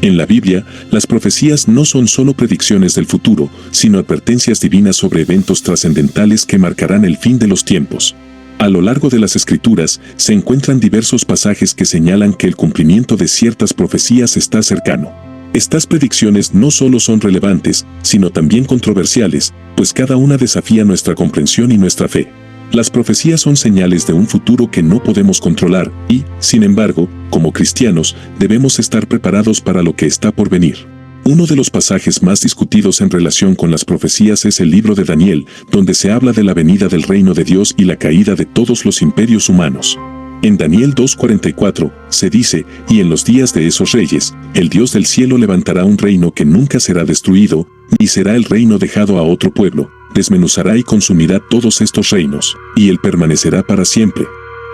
En la Biblia, las profecías no son solo predicciones del futuro, sino advertencias divinas sobre eventos trascendentales que marcarán el fin de los tiempos. A lo largo de las Escrituras, se encuentran diversos pasajes que señalan que el cumplimiento de ciertas profecías está cercano. Estas predicciones no solo son relevantes, sino también controversiales, pues cada una desafía nuestra comprensión y nuestra fe. Las profecías son señales de un futuro que no podemos controlar y, sin embargo, como cristianos, debemos estar preparados para lo que está por venir. Uno de los pasajes más discutidos en relación con las profecías es el libro de Daniel, donde se habla de la venida del reino de Dios y la caída de todos los imperios humanos. En Daniel 2:44 se dice, y en los días de esos reyes, el Dios del cielo levantará un reino que nunca será destruido, ni será el reino dejado a otro pueblo, desmenuzará y consumirá todos estos reinos, y él permanecerá para siempre.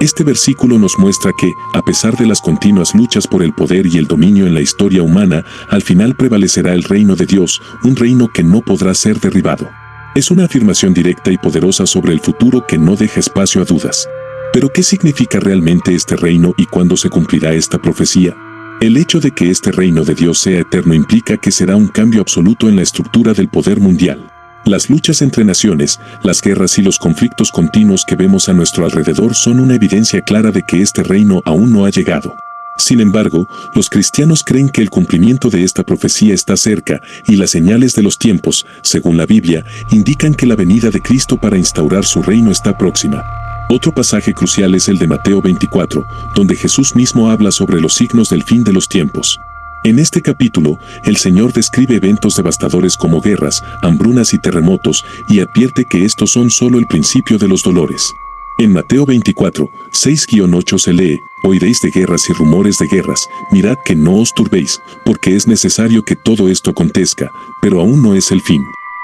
Este versículo nos muestra que, a pesar de las continuas luchas por el poder y el dominio en la historia humana, al final prevalecerá el reino de Dios, un reino que no podrá ser derribado. Es una afirmación directa y poderosa sobre el futuro que no deja espacio a dudas. ¿Pero qué significa realmente este reino y cuándo se cumplirá esta profecía? El hecho de que este reino de Dios sea eterno implica que será un cambio absoluto en la estructura del poder mundial. Las luchas entre naciones, las guerras y los conflictos continuos que vemos a nuestro alrededor son una evidencia clara de que este reino aún no ha llegado. Sin embargo, los cristianos creen que el cumplimiento de esta profecía está cerca y las señales de los tiempos, según la Biblia, indican que la venida de Cristo para instaurar su reino está próxima. Otro pasaje crucial es el de Mateo 24, donde Jesús mismo habla sobre los signos del fin de los tiempos. En este capítulo, el Señor describe eventos devastadores como guerras, hambrunas y terremotos, y advierte que estos son solo el principio de los dolores. En Mateo 24, 6-8 se lee, oiréis de guerras y rumores de guerras, mirad que no os turbéis, porque es necesario que todo esto acontezca, pero aún no es el fin.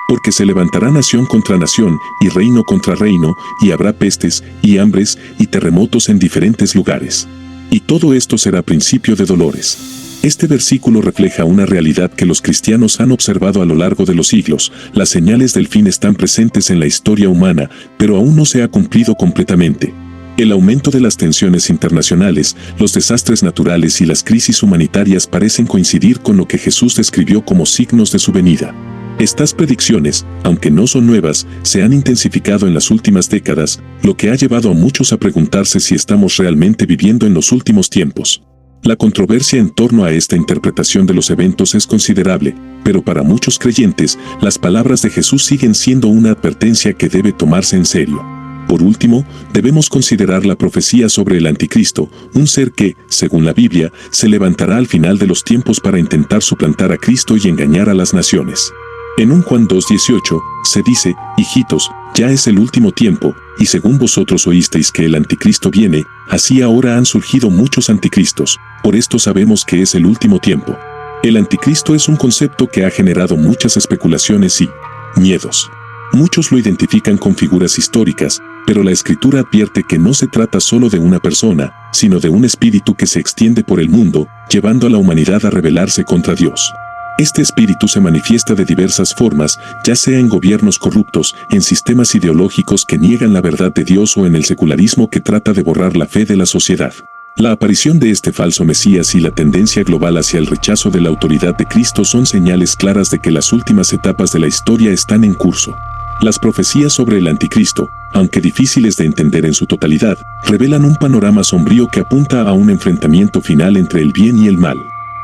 Porque se levantará nación contra nación, y reino contra reino, y habrá pestes, y hambres, y terremotos en diferentes lugares. Y todo esto será principio de dolores. Este versículo refleja una realidad que los cristianos han observado a lo largo de los siglos. Las señales del fin están presentes en la historia humana, pero aún no se ha cumplido completamente. El aumento de las tensiones internacionales, los desastres naturales y las crisis humanitarias parecen coincidir con lo que Jesús describió como signos de su venida. Estas predicciones, aunque no son nuevas, se han intensificado en las últimas décadas, lo que ha llevado a muchos a preguntarse si estamos realmente viviendo en los últimos tiempos. La controversia en torno a esta interpretación de los eventos es considerable, pero para muchos creyentes, las palabras de Jesús siguen siendo una advertencia que debe tomarse en serio. Por último, debemos considerar la profecía sobre el Anticristo, un ser que, según la Biblia, se levantará al final de los tiempos para intentar suplantar a Cristo y engañar a las naciones. En 1 Juan 2:18, se dice, hijitos, ya es el último tiempo, y según vosotros oísteis que el anticristo viene, así ahora han surgido muchos anticristos, por esto sabemos que es el último tiempo. El anticristo es un concepto que ha generado muchas especulaciones y miedos. Muchos lo identifican con figuras históricas, pero la Escritura advierte que no se trata solo de una persona, sino de un espíritu que se extiende por el mundo, llevando a la humanidad a rebelarse contra Dios. Este espíritu se manifiesta de diversas formas, ya sea en gobiernos corruptos, en sistemas ideológicos que niegan la verdad de Dios o en el secularismo que trata de borrar la fe de la sociedad. La aparición de este falso Mesías y la tendencia global hacia el rechazo de la autoridad de Cristo son señales claras de que las últimas etapas de la historia están en curso. Las profecías sobre el anticristo, aunque difíciles de entender en su totalidad, revelan un panorama sombrío que apunta a un enfrentamiento final entre el bien y el mal.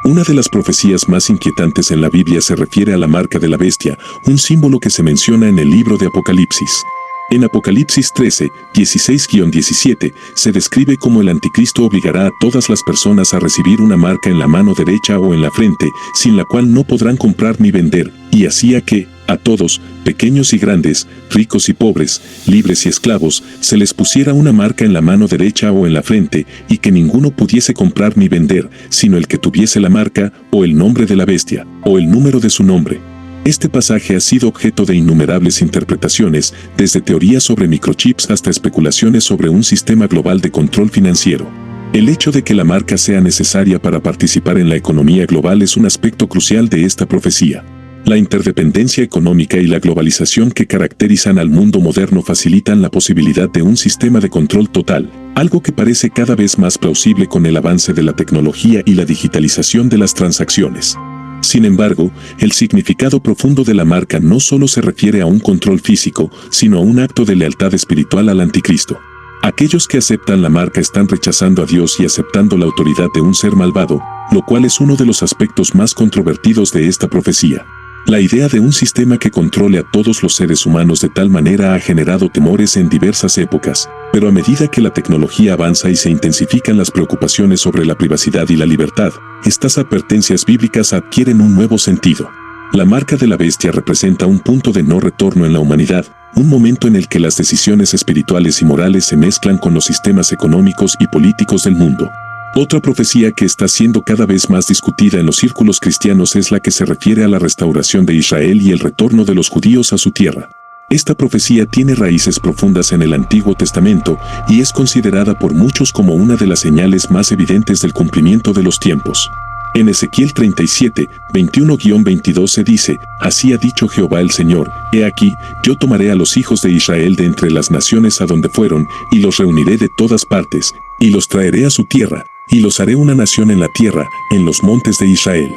Una de las profecías más inquietantes en la Biblia se refiere a la marca de la bestia, un símbolo que se menciona en el libro de Apocalipsis. En Apocalipsis 13, 16-17, se describe cómo el anticristo obligará a todas las personas a recibir una marca en la mano derecha o en la frente, sin la cual no podrán comprar ni vender, y hacía que, a todos, pequeños y grandes, ricos y pobres, libres y esclavos, se les pusiera una marca en la mano derecha o en la frente, y que ninguno pudiese comprar ni vender, sino el que tuviese la marca, o el nombre de la bestia, o el número de su nombre. Este pasaje ha sido objeto de innumerables interpretaciones, desde teorías sobre microchips hasta especulaciones sobre un sistema global de control financiero. El hecho de que la marca sea necesaria para participar en la economía global es un aspecto crucial de esta profecía. La interdependencia económica y la globalización que caracterizan al mundo moderno facilitan la posibilidad de un sistema de control total, algo que parece cada vez más plausible con el avance de la tecnología y la digitalización de las transacciones. Sin embargo, el significado profundo de la marca no solo se refiere a un control físico, sino a un acto de lealtad espiritual al anticristo. Aquellos que aceptan la marca están rechazando a Dios y aceptando la autoridad de un ser malvado, lo cual es uno de los aspectos más controvertidos de esta profecía. La idea de un sistema que controle a todos los seres humanos de tal manera ha generado temores en diversas épocas, pero a medida que la tecnología avanza y se intensifican las preocupaciones sobre la privacidad y la libertad, estas advertencias bíblicas adquieren un nuevo sentido. La marca de la bestia representa un punto de no retorno en la humanidad, un momento en el que las decisiones espirituales y morales se mezclan con los sistemas económicos y políticos del mundo. Otra profecía que está siendo cada vez más discutida en los círculos cristianos es la que se refiere a la restauración de Israel y el retorno de los judíos a su tierra. Esta profecía tiene raíces profundas en el Antiguo Testamento y es considerada por muchos como una de las señales más evidentes del cumplimiento de los tiempos. En Ezequiel 37, 21-22 se dice: «Así ha dicho Jehová el Señor, he aquí, yo tomaré a los hijos de Israel de entre las naciones a donde fueron, y los reuniré de todas partes, y los traeré a su tierra, y los haré una nación en la tierra, en los montes de Israel».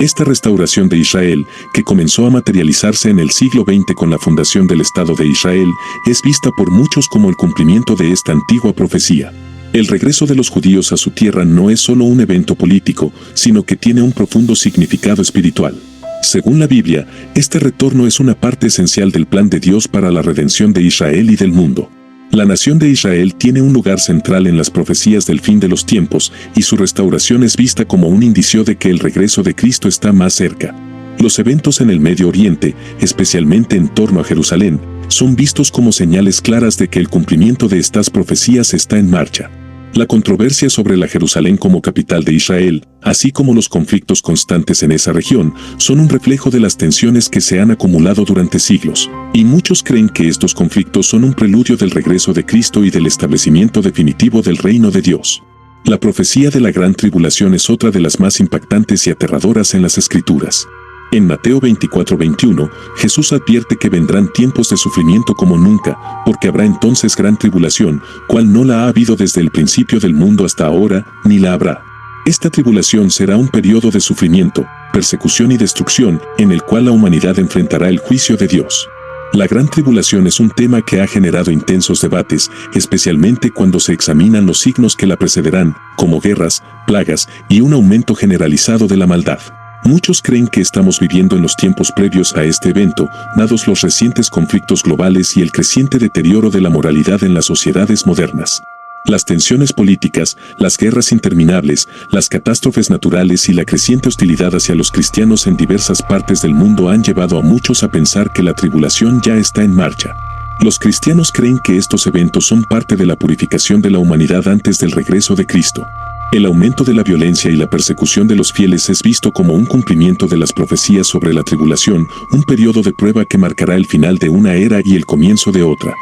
Esta restauración de Israel, que comenzó a materializarse en el siglo XX con la fundación del Estado de Israel, es vista por muchos como el cumplimiento de esta antigua profecía. El regreso de los judíos a su tierra no es solo un evento político, sino que tiene un profundo significado espiritual. Según la Biblia, este retorno es una parte esencial del plan de Dios para la redención de Israel y del mundo. La nación de Israel tiene un lugar central en las profecías del fin de los tiempos, y su restauración es vista como un indicio de que el regreso de Cristo está más cerca. Los eventos en el Medio Oriente, especialmente en torno a Jerusalén, son vistos como señales claras de que el cumplimiento de estas profecías está en marcha. La controversia sobre la Jerusalén como capital de Israel, así como los conflictos constantes en esa región, son un reflejo de las tensiones que se han acumulado durante siglos, y muchos creen que estos conflictos son un preludio del regreso de Cristo y del establecimiento definitivo del reino de Dios. La profecía de la gran tribulación es otra de las más impactantes y aterradoras en las Escrituras. En Mateo 24:21, Jesús advierte que vendrán tiempos de sufrimiento como nunca, porque habrá entonces gran tribulación, cual no la ha habido desde el principio del mundo hasta ahora, ni la habrá. Esta tribulación será un periodo de sufrimiento, persecución y destrucción, en el cual la humanidad enfrentará el juicio de Dios. La gran tribulación es un tema que ha generado intensos debates, especialmente cuando se examinan los signos que la precederán, como guerras, plagas y un aumento generalizado de la maldad. Muchos creen que estamos viviendo en los tiempos previos a este evento, dados los recientes conflictos globales y el creciente deterioro de la moralidad en las sociedades modernas. Las tensiones políticas, las guerras interminables, las catástrofes naturales y la creciente hostilidad hacia los cristianos en diversas partes del mundo han llevado a muchos a pensar que la tribulación ya está en marcha. Los cristianos creen que estos eventos son parte de la purificación de la humanidad antes del regreso de Cristo. El aumento de la violencia y la persecución de los fieles es visto como un cumplimiento de las profecías sobre la tribulación, un periodo de prueba que marcará el final de una era y el comienzo de otra.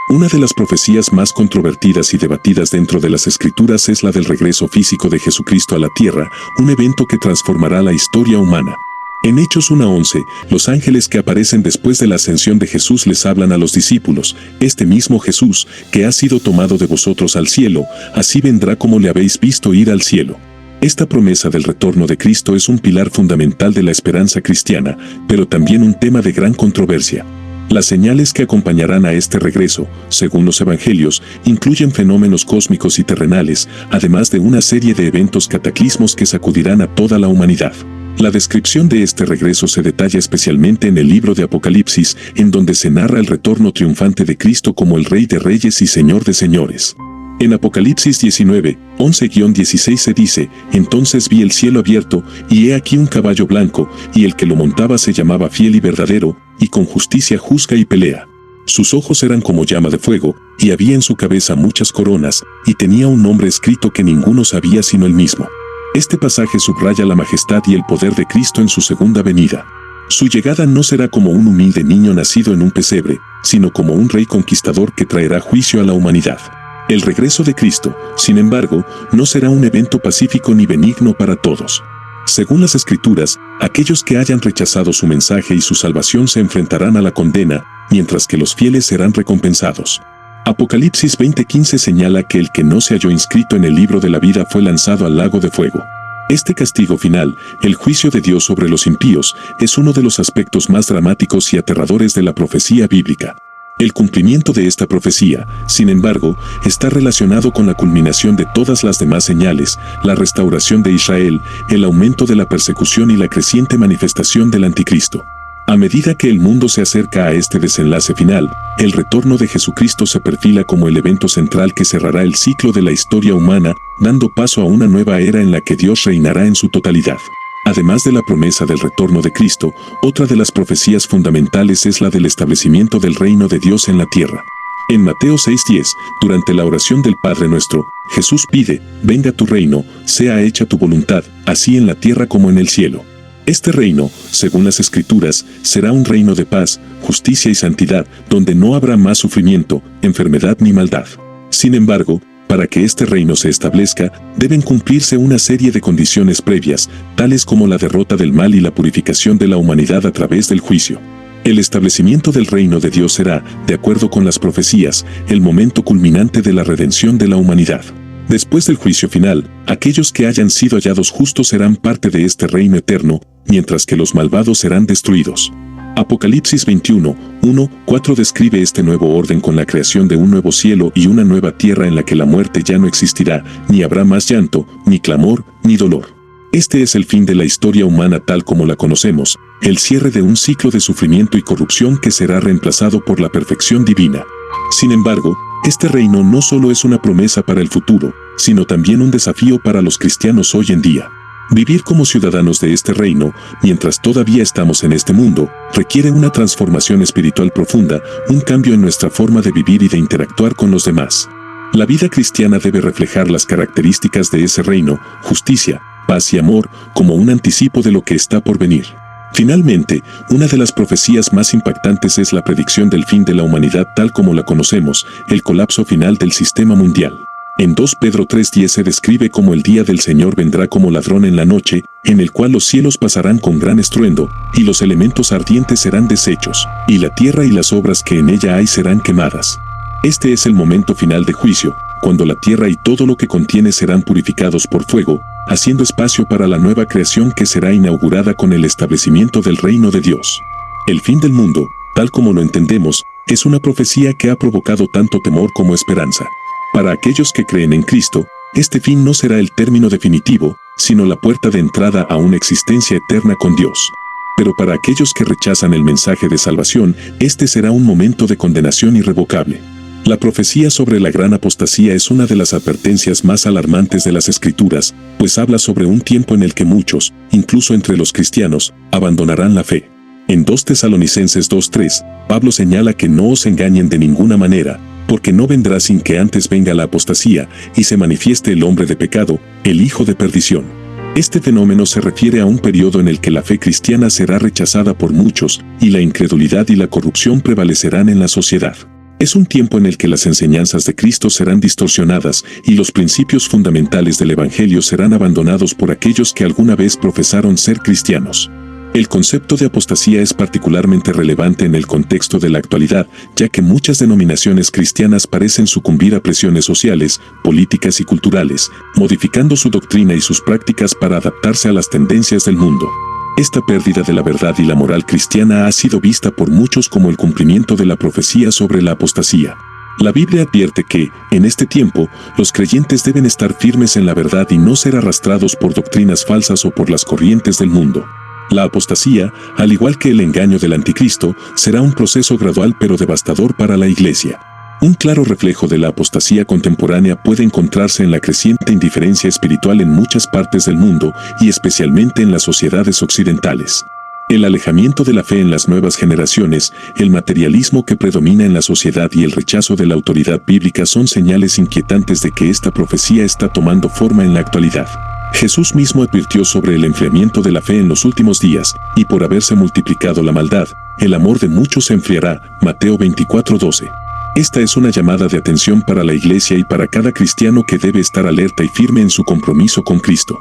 Una de las profecías más controvertidas y debatidas dentro de las Escrituras es la del regreso físico de Jesucristo a la tierra, un evento que transformará la historia humana. En Hechos 1:11, los ángeles que aparecen después de la ascensión de Jesús les hablan a los discípulos: «Este mismo Jesús, que ha sido tomado de vosotros al cielo, así vendrá como le habéis visto ir al cielo». Esta promesa del retorno de Cristo es un pilar fundamental de la esperanza cristiana, pero también un tema de gran controversia. Las señales que acompañarán a este regreso, según los evangelios, incluyen fenómenos cósmicos y terrenales, además de una serie de eventos cataclismos que sacudirán a toda la humanidad. La descripción de este regreso se detalla especialmente en el libro de Apocalipsis, en donde se narra el retorno triunfante de Cristo como el Rey de Reyes y Señor de Señores. En Apocalipsis 19, 11-16 se dice: «Entonces vi el cielo abierto, y he aquí un caballo blanco, y el que lo montaba se llamaba Fiel y Verdadero, y con justicia juzga y pelea. Sus ojos eran como llama de fuego, y había en su cabeza muchas coronas, y tenía un nombre escrito que ninguno sabía sino él mismo». Este pasaje subraya la majestad y el poder de Cristo en su segunda venida. Su llegada no será como un humilde niño nacido en un pesebre, sino como un rey conquistador que traerá juicio a la humanidad. El regreso de Cristo, sin embargo, no será un evento pacífico ni benigno para todos. Según las Escrituras, aquellos que hayan rechazado su mensaje y su salvación se enfrentarán a la condena, mientras que los fieles serán recompensados. Apocalipsis 20:15 señala que el que no se halló inscrito en el libro de la vida fue lanzado al lago de fuego. Este castigo final, el juicio de Dios sobre los impíos, es uno de los aspectos más dramáticos y aterradores de la profecía bíblica. El cumplimiento de esta profecía, sin embargo, está relacionado con la culminación de todas las demás señales, la restauración de Israel, el aumento de la persecución y la creciente manifestación del anticristo. A medida que el mundo se acerca a este desenlace final, el retorno de Jesucristo se perfila como el evento central que cerrará el ciclo de la historia humana, dando paso a una nueva era en la que Dios reinará en su totalidad. Además de la promesa del retorno de Cristo, otra de las profecías fundamentales es la del establecimiento del reino de Dios en la tierra. En Mateo 6:10, durante la oración del Padre Nuestro, Jesús pide: «Venga tu reino, sea hecha tu voluntad, así en la tierra como en el cielo». Este reino, según las Escrituras, será un reino de paz, justicia y santidad, donde no habrá más sufrimiento, enfermedad ni maldad. Sin embargo, para que este reino se establezca, deben cumplirse una serie de condiciones previas, tales como la derrota del mal y la purificación de la humanidad a través del juicio. El establecimiento del reino de Dios será, de acuerdo con las profecías, el momento culminante de la redención de la humanidad. Después del juicio final, aquellos que hayan sido hallados justos serán parte de este reino eterno, mientras que los malvados serán destruidos. Apocalipsis 21:1-4 describe este nuevo orden con la creación de un nuevo cielo y una nueva tierra en la que la muerte ya no existirá, ni habrá más llanto, ni clamor, ni dolor. Este es el fin de la historia humana tal como la conocemos, el cierre de un ciclo de sufrimiento y corrupción que será reemplazado por la perfección divina. Sin embargo, este reino no solo es una promesa para el futuro, sino también un desafío para los cristianos hoy en día. Vivir como ciudadanos de este reino, mientras todavía estamos en este mundo, requiere una transformación espiritual profunda, un cambio en nuestra forma de vivir y de interactuar con los demás. La vida cristiana debe reflejar las características de ese reino, justicia, paz y amor, como un anticipo de lo que está por venir. Finalmente, una de las profecías más impactantes es la predicción del fin de la humanidad tal como la conocemos, el colapso final del sistema mundial. En 2 Pedro 3:10 se describe cómo el día del Señor vendrá como ladrón en la noche, en el cual los cielos pasarán con gran estruendo, y los elementos ardientes serán deshechos, y la tierra y las obras que en ella hay serán quemadas. Este es el momento final de juicio, cuando la tierra y todo lo que contiene serán purificados por fuego, haciendo espacio para la nueva creación que será inaugurada con el establecimiento del reino de Dios. El fin del mundo, tal como lo entendemos, es una profecía que ha provocado tanto temor como esperanza. Para aquellos que creen en Cristo, este fin no será el término definitivo, sino la puerta de entrada a una existencia eterna con Dios. Pero para aquellos que rechazan el mensaje de salvación, este será un momento de condenación irrevocable. La profecía sobre la gran apostasía es una de las advertencias más alarmantes de las Escrituras, pues habla sobre un tiempo en el que muchos, incluso entre los cristianos, abandonarán la fe. En 2 Tesalonicenses 2:3, Pablo señala que no os engañen de ninguna manera, porque no vendrá sin que antes venga la apostasía y se manifieste el hombre de pecado, el hijo de perdición. Este fenómeno se refiere a un periodo en el que la fe cristiana será rechazada por muchos y la incredulidad y la corrupción prevalecerán en la sociedad. Es un tiempo en el que las enseñanzas de Cristo serán distorsionadas y los principios fundamentales del Evangelio serán abandonados por aquellos que alguna vez profesaron ser cristianos. El concepto de apostasía es particularmente relevante en el contexto de la actualidad, ya que muchas denominaciones cristianas parecen sucumbir a presiones sociales, políticas y culturales, modificando su doctrina y sus prácticas para adaptarse a las tendencias del mundo. Esta pérdida de la verdad y la moral cristiana ha sido vista por muchos como el cumplimiento de la profecía sobre la apostasía. La Biblia advierte que, en este tiempo, los creyentes deben estar firmes en la verdad y no ser arrastrados por doctrinas falsas o por las corrientes del mundo. La apostasía, al igual que el engaño del anticristo, será un proceso gradual pero devastador para la Iglesia. Un claro reflejo de la apostasía contemporánea puede encontrarse en la creciente indiferencia espiritual en muchas partes del mundo y especialmente en las sociedades occidentales. El alejamiento de la fe en las nuevas generaciones, el materialismo que predomina en la sociedad y el rechazo de la autoridad bíblica son señales inquietantes de que esta profecía está tomando forma en la actualidad. Jesús mismo advirtió sobre el enfriamiento de la fe en los últimos días, y por haberse multiplicado la maldad, el amor de muchos se enfriará. Mateo 24:12. Esta es una llamada de atención para la Iglesia y para cada cristiano que debe estar alerta y firme en su compromiso con Cristo.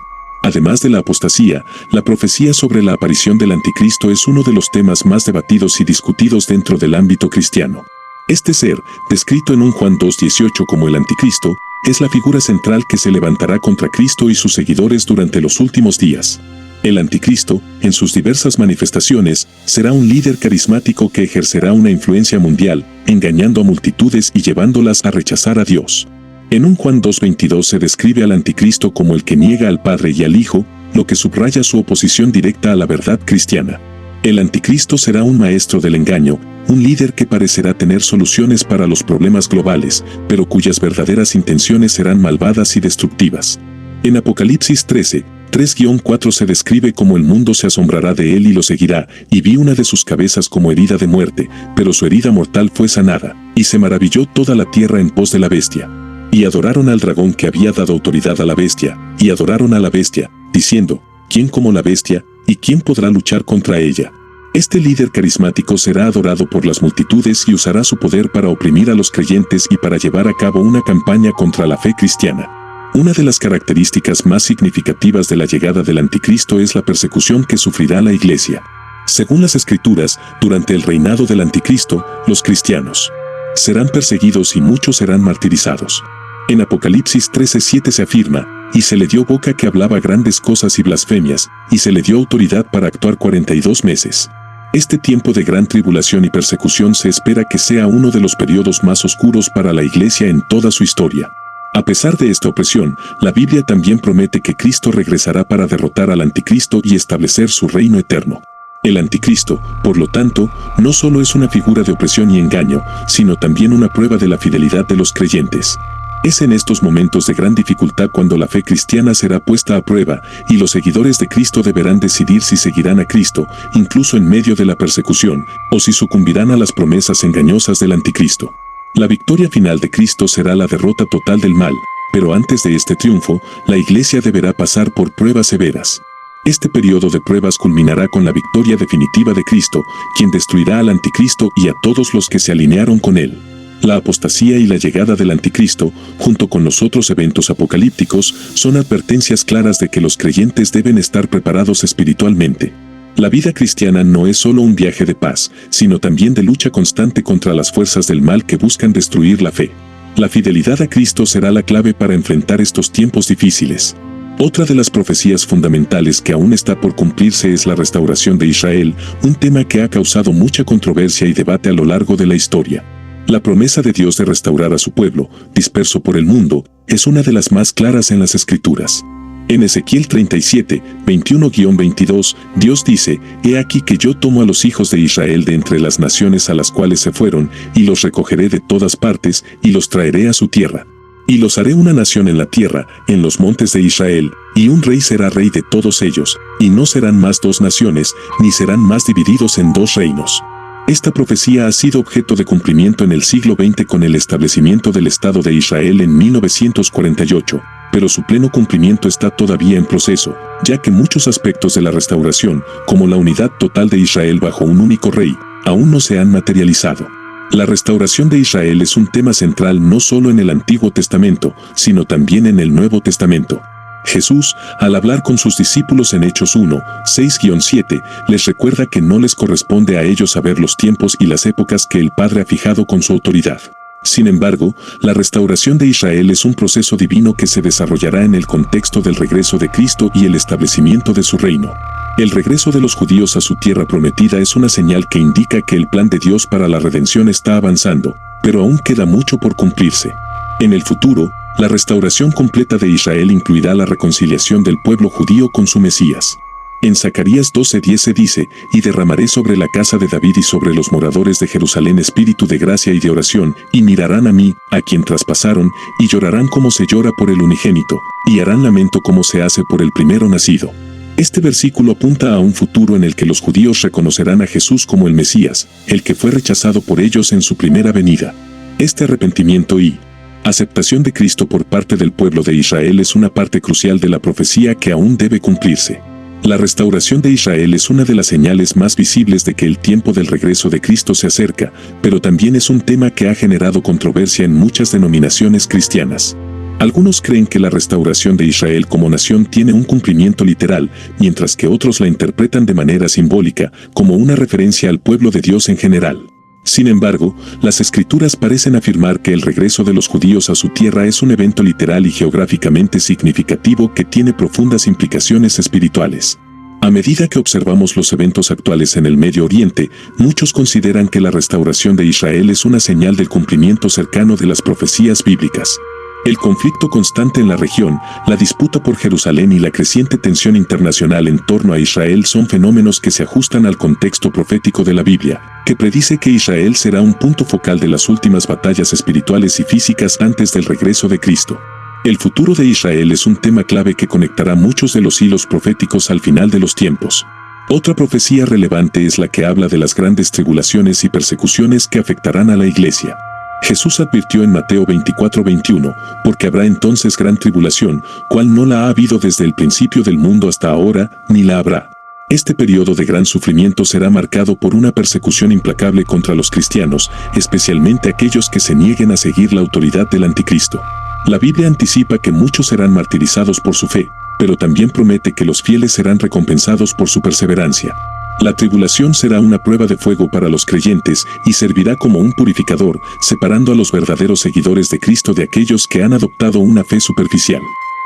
Además de la apostasía, la profecía sobre la aparición del anticristo es uno de los temas más debatidos y discutidos dentro del ámbito cristiano. Este ser, descrito en 1 Juan 2:18 como el anticristo, es la figura central que se levantará contra Cristo y sus seguidores durante los últimos días. El anticristo, en sus diversas manifestaciones, será un líder carismático que ejercerá una influencia mundial, engañando a multitudes y llevándolas a rechazar a Dios. En 1 Juan 2:22 se describe al anticristo como el que niega al Padre y al Hijo, lo que subraya su oposición directa a la verdad cristiana. El anticristo será un maestro del engaño, un líder que parecerá tener soluciones para los problemas globales, pero cuyas verdaderas intenciones serán malvadas y destructivas. En Apocalipsis 13, 3-4 se describe cómo el mundo se asombrará de él y lo seguirá, y vi una de sus cabezas como herida de muerte, pero su herida mortal fue sanada, y se maravilló toda la tierra en pos de la bestia. Y adoraron al dragón que había dado autoridad a la bestia, y adoraron a la bestia, diciendo, ¿quién como la bestia, y quién podrá luchar contra ella? Este líder carismático será adorado por las multitudes y usará su poder para oprimir a los creyentes y para llevar a cabo una campaña contra la fe cristiana. Una de las características más significativas de la llegada del anticristo es la persecución que sufrirá la iglesia. Según las Escrituras, durante el reinado del anticristo, los cristianos serán perseguidos y muchos serán martirizados. En Apocalipsis 13:7 se afirma, y se le dio boca que hablaba grandes cosas y blasfemias, y se le dio autoridad para actuar 42 meses. Este tiempo de gran tribulación y persecución se espera que sea uno de los periodos más oscuros para la iglesia en toda su historia. A pesar de esta opresión, la Biblia también promete que Cristo regresará para derrotar al anticristo y establecer su reino eterno. El anticristo, por lo tanto, no solo es una figura de opresión y engaño, sino también una prueba de la fidelidad de los creyentes. Es en estos momentos de gran dificultad cuando la fe cristiana será puesta a prueba, y los seguidores de Cristo deberán decidir si seguirán a Cristo, incluso en medio de la persecución, o si sucumbirán a las promesas engañosas del anticristo. La victoria final de Cristo será la derrota total del mal, pero antes de este triunfo, la iglesia deberá pasar por pruebas severas. Este periodo de pruebas culminará con la victoria definitiva de Cristo, quien destruirá al anticristo y a todos los que se alinearon con él. La apostasía y la llegada del anticristo, junto con los otros eventos apocalípticos, son advertencias claras de que los creyentes deben estar preparados espiritualmente. La vida cristiana no es solo un viaje de paz, sino también de lucha constante contra las fuerzas del mal que buscan destruir la fe. La fidelidad a Cristo será la clave para enfrentar estos tiempos difíciles. Otra de las profecías fundamentales que aún está por cumplirse es la restauración de Israel, un tema que ha causado mucha controversia y debate a lo largo de la historia. La promesa de Dios de restaurar a su pueblo, disperso por el mundo, es una de las más claras en las Escrituras. En Ezequiel 37, 21-22, Dios dice, «He aquí que yo tomo a los hijos de Israel de entre las naciones a las cuales se fueron, y los recogeré de todas partes, y los traeré a su tierra. Y los haré una nación en la tierra, en los montes de Israel, y un rey será rey de todos ellos, y no serán más dos naciones, ni serán más divididos en dos reinos». Esta profecía ha sido objeto de cumplimiento en el siglo XX con el establecimiento del Estado de Israel en 1948, pero su pleno cumplimiento está todavía en proceso, ya que muchos aspectos de la restauración, como la unidad total de Israel bajo un único rey, aún no se han materializado. La restauración de Israel es un tema central no solo en el Antiguo Testamento, sino también en el Nuevo Testamento. Jesús, al hablar con sus discípulos en Hechos 1, 6-7, les recuerda que no les corresponde a ellos saber los tiempos y las épocas que el Padre ha fijado con su autoridad. Sin embargo, la restauración de Israel es un proceso divino que se desarrollará en el contexto del regreso de Cristo y el establecimiento de su reino. El regreso de los judíos a su tierra prometida es una señal que indica que el plan de Dios para la redención está avanzando, pero aún queda mucho por cumplirse. En el futuro, la restauración completa de Israel incluirá la reconciliación del pueblo judío con su Mesías. En Zacarías 12:10 se dice, «Y derramaré sobre la casa de David y sobre los moradores de Jerusalén espíritu de gracia y de oración, y mirarán a mí, a quien traspasaron, y llorarán como se llora por el unigénito, y harán lamento como se hace por el primero nacido». Este versículo apunta a un futuro en el que los judíos reconocerán a Jesús como el Mesías, el que fue rechazado por ellos en su primera venida. Este arrepentimiento y aceptación de Cristo por parte del pueblo de Israel es una parte crucial de la profecía que aún debe cumplirse. La restauración de Israel es una de las señales más visibles de que el tiempo del regreso de Cristo se acerca, pero también es un tema que ha generado controversia en muchas denominaciones cristianas. Algunos creen que la restauración de Israel como nación tiene un cumplimiento literal, mientras que otros la interpretan de manera simbólica, como una referencia al pueblo de Dios en general. Sin embargo, las Escrituras parecen afirmar que el regreso de los judíos a su tierra es un evento literal y geográficamente significativo que tiene profundas implicaciones espirituales. A medida que observamos los eventos actuales en el Medio Oriente, muchos consideran que la restauración de Israel es una señal del cumplimiento cercano de las profecías bíblicas. El conflicto constante en la región, la disputa por Jerusalén y la creciente tensión internacional en torno a Israel son fenómenos que se ajustan al contexto profético de la Biblia, que predice que Israel será un punto focal de las últimas batallas espirituales y físicas antes del regreso de Cristo. El futuro de Israel es un tema clave que conectará muchos de los hilos proféticos al final de los tiempos. Otra profecía relevante es la que habla de las grandes tribulaciones y persecuciones que afectarán a la iglesia. Jesús advirtió en Mateo 24:21, porque habrá entonces gran tribulación, cual no la ha habido desde el principio del mundo hasta ahora, ni la habrá. Este periodo de gran sufrimiento será marcado por una persecución implacable contra los cristianos, especialmente aquellos que se nieguen a seguir la autoridad del anticristo. La Biblia anticipa que muchos serán martirizados por su fe, pero también promete que los fieles serán recompensados por su perseverancia. La tribulación será una prueba de fuego para los creyentes y servirá como un purificador, separando a los verdaderos seguidores de Cristo de aquellos que han adoptado una fe superficial.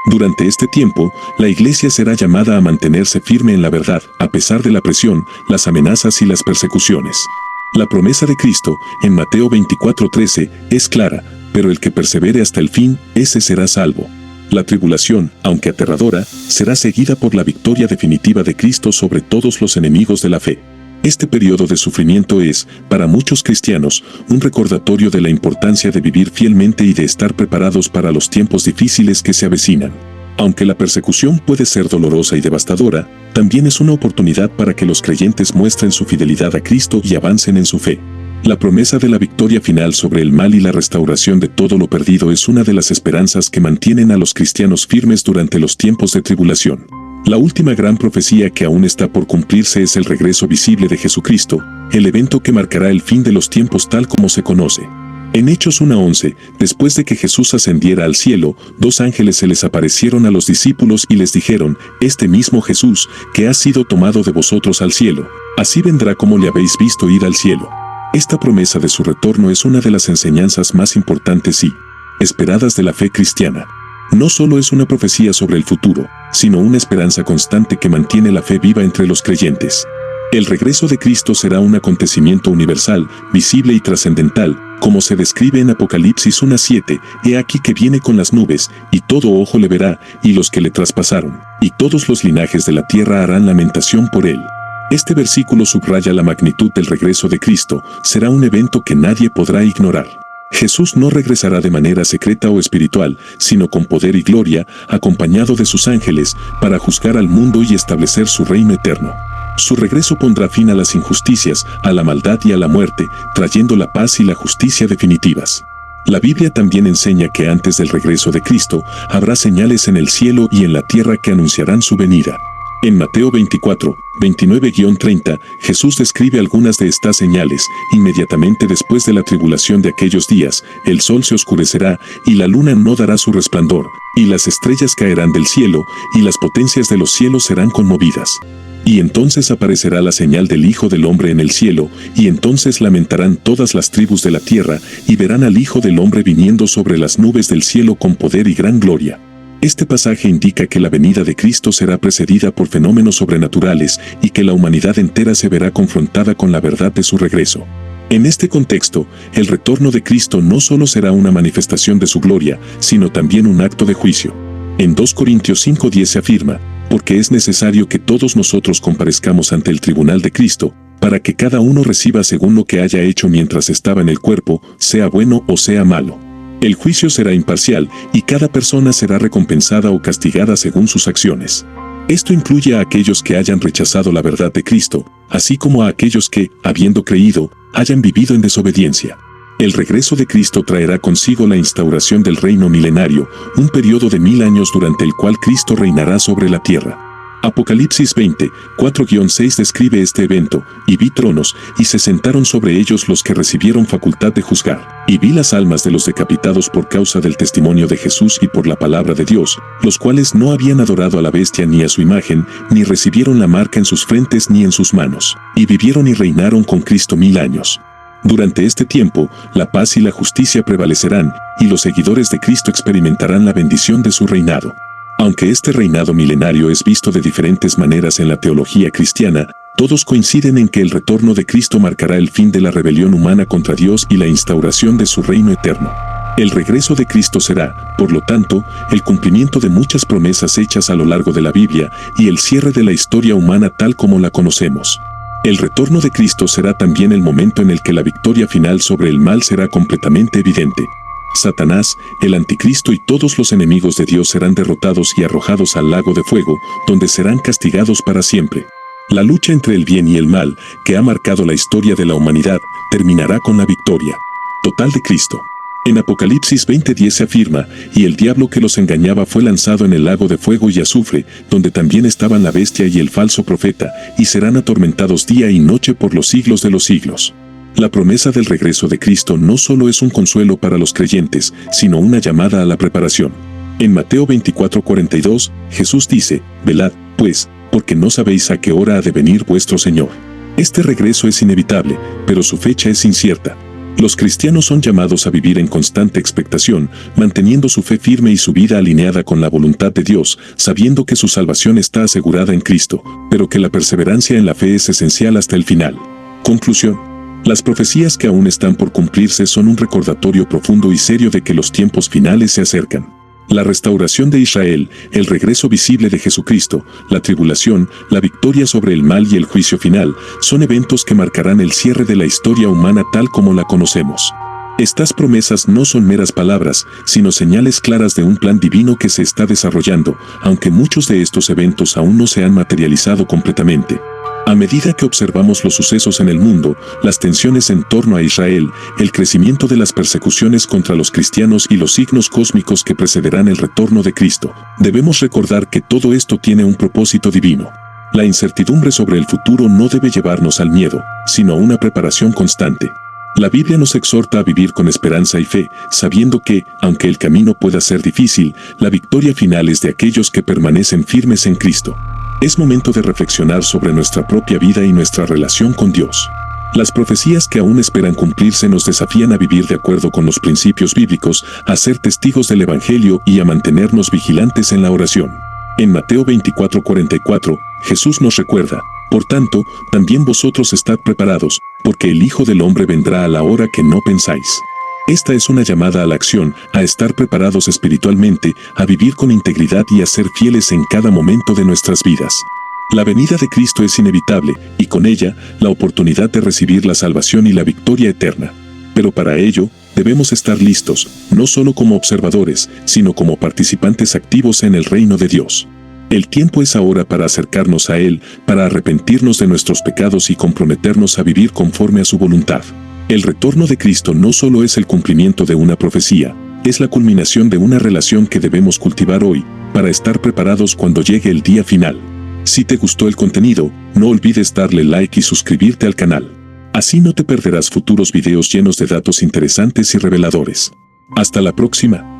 Durante este tiempo, la iglesia será llamada a mantenerse firme en la verdad, a pesar de la presión, las amenazas y las persecuciones. La promesa de Cristo, en Mateo 24:13, es clara, pero el que persevere hasta el fin, ese será salvo. La tribulación, aunque aterradora, será seguida por la victoria definitiva de Cristo sobre todos los enemigos de la fe. Este periodo de sufrimiento es, para muchos cristianos, un recordatorio de la importancia de vivir fielmente y de estar preparados para los tiempos difíciles que se avecinan. Aunque la persecución puede ser dolorosa y devastadora, también es una oportunidad para que los creyentes muestren su fidelidad a Cristo y avancen en su fe. La promesa de la victoria final sobre el mal y la restauración de todo lo perdido es una de las esperanzas que mantienen a los cristianos firmes durante los tiempos de tribulación. La última gran profecía que aún está por cumplirse es el regreso visible de Jesucristo, el evento que marcará el fin de los tiempos tal como se conoce. En Hechos 1:11, después de que Jesús ascendiera al cielo, 2 ángeles se les aparecieron a los discípulos y les dijeron: «Este mismo Jesús, que ha sido tomado de vosotros al cielo, así vendrá como le habéis visto ir al cielo». Esta promesa de su retorno es una de las enseñanzas más importantes y esperadas de la fe cristiana. No solo es una profecía sobre el futuro, sino una esperanza constante que mantiene la fe viva entre los creyentes. El regreso de Cristo será un acontecimiento universal, visible y trascendental, como se describe en Apocalipsis 1:7, «He aquí que viene con las nubes, y todo ojo le verá, y los que le traspasaron, y todos los linajes de la tierra harán lamentación por él». Este versículo subraya la magnitud del regreso de Cristo. Será un evento que nadie podrá ignorar. Jesús no regresará de manera secreta o espiritual, sino con poder y gloria, acompañado de sus ángeles, para juzgar al mundo y establecer su reino eterno. Su regreso pondrá fin a las injusticias, a la maldad y a la muerte, trayendo la paz y la justicia definitivas. La Biblia también enseña que antes del regreso de Cristo, habrá señales en el cielo y en la tierra que anunciarán su venida. En Mateo 24, 29-30, Jesús describe algunas de estas señales. Inmediatamente después de la tribulación de aquellos días, el sol se oscurecerá, y la luna no dará su resplandor, y las estrellas caerán del cielo, y las potencias de los cielos serán conmovidas. Y entonces aparecerá la señal del Hijo del Hombre en el cielo, y entonces lamentarán todas las tribus de la tierra, y verán al Hijo del Hombre viniendo sobre las nubes del cielo con poder y gran gloria. Este pasaje indica que la venida de Cristo será precedida por fenómenos sobrenaturales y que la humanidad entera se verá confrontada con la verdad de su regreso. En este contexto, el retorno de Cristo no solo será una manifestación de su gloria, sino también un acto de juicio. En 2 Corintios 5:10 se afirma: «Porque es necesario que todos nosotros comparezcamos ante el tribunal de Cristo, para que cada uno reciba según lo que haya hecho mientras estaba en el cuerpo, sea bueno o sea malo». El juicio será imparcial y cada persona será recompensada o castigada según sus acciones. Esto incluye a aquellos que hayan rechazado la verdad de Cristo, así como a aquellos que, habiendo creído, hayan vivido en desobediencia. El regreso de Cristo traerá consigo la instauración del reino milenario, un periodo de 1000 años durante el cual Cristo reinará sobre la tierra. Apocalipsis 20, 4-6 describe este evento, y vi tronos, y se sentaron sobre ellos los que recibieron facultad de juzgar. Y vi las almas de los decapitados por causa del testimonio de Jesús y por la palabra de Dios, los cuales no habían adorado a la bestia ni a su imagen, ni recibieron la marca en sus frentes ni en sus manos. Y vivieron y reinaron con Cristo 1000 años. Durante este tiempo, la paz y la justicia prevalecerán, y los seguidores de Cristo experimentarán la bendición de su reinado. Aunque este reinado milenario es visto de diferentes maneras en la teología cristiana, todos coinciden en que el retorno de Cristo marcará el fin de la rebelión humana contra Dios y la instauración de su reino eterno. El regreso de Cristo será, por lo tanto, el cumplimiento de muchas promesas hechas a lo largo de la Biblia y el cierre de la historia humana tal como la conocemos. El retorno de Cristo será también el momento en el que la victoria final sobre el mal será completamente evidente. Satanás, el anticristo y todos los enemigos de Dios serán derrotados y arrojados al lago de fuego, donde serán castigados para siempre. La lucha entre el bien y el mal, que ha marcado la historia de la humanidad, terminará con la victoria total de Cristo. En Apocalipsis 20:10 se afirma, y el diablo que los engañaba fue lanzado en el lago de fuego y azufre, donde también estaban la bestia y el falso profeta, y serán atormentados día y noche por los siglos de los siglos. La promesa del regreso de Cristo no solo es un consuelo para los creyentes, sino una llamada a la preparación. En Mateo 24:42, Jesús dice, «Velad, pues, porque no sabéis a qué hora ha de venir vuestro Señor». Este regreso es inevitable, pero su fecha es incierta. Los cristianos son llamados a vivir en constante expectación, manteniendo su fe firme y su vida alineada con la voluntad de Dios, sabiendo que su salvación está asegurada en Cristo, pero que la perseverancia en la fe es esencial hasta el final. Conclusión. Las profecías que aún están por cumplirse son un recordatorio profundo y serio de que los tiempos finales se acercan. La restauración de Israel, el regreso visible de Jesucristo, la tribulación, la victoria sobre el mal y el juicio final, son eventos que marcarán el cierre de la historia humana tal como la conocemos. Estas promesas no son meras palabras, sino señales claras de un plan divino que se está desarrollando, aunque muchos de estos eventos aún no se han materializado completamente. A medida que observamos los sucesos en el mundo, las tensiones en torno a Israel, el crecimiento de las persecuciones contra los cristianos y los signos cósmicos que precederán el retorno de Cristo, debemos recordar que todo esto tiene un propósito divino. La incertidumbre sobre el futuro no debe llevarnos al miedo, sino a una preparación constante. La Biblia nos exhorta a vivir con esperanza y fe, sabiendo que, aunque el camino pueda ser difícil, la victoria final es de aquellos que permanecen firmes en Cristo. Es momento de reflexionar sobre nuestra propia vida y nuestra relación con Dios. Las profecías que aún esperan cumplirse nos desafían a vivir de acuerdo con los principios bíblicos, a ser testigos del Evangelio y a mantenernos vigilantes en la oración. En Mateo 24:44, Jesús nos recuerda, «Por tanto, también vosotros estad preparados, porque el Hijo del Hombre vendrá a la hora que no pensáis». Esta es una llamada a la acción, a estar preparados espiritualmente, a vivir con integridad y a ser fieles en cada momento de nuestras vidas. La venida de Cristo es inevitable, y con ella, la oportunidad de recibir la salvación y la victoria eterna. Pero para ello, debemos estar listos, no solo como observadores, sino como participantes activos en el reino de Dios. El tiempo es ahora para acercarnos a Él, para arrepentirnos de nuestros pecados y comprometernos a vivir conforme a su voluntad. El retorno de Cristo no solo es el cumplimiento de una profecía, es la culminación de una relación que debemos cultivar hoy, para estar preparados cuando llegue el día final. Si te gustó el contenido, no olvides darle like y suscribirte al canal. Así no te perderás futuros videos llenos de datos interesantes y reveladores. Hasta la próxima.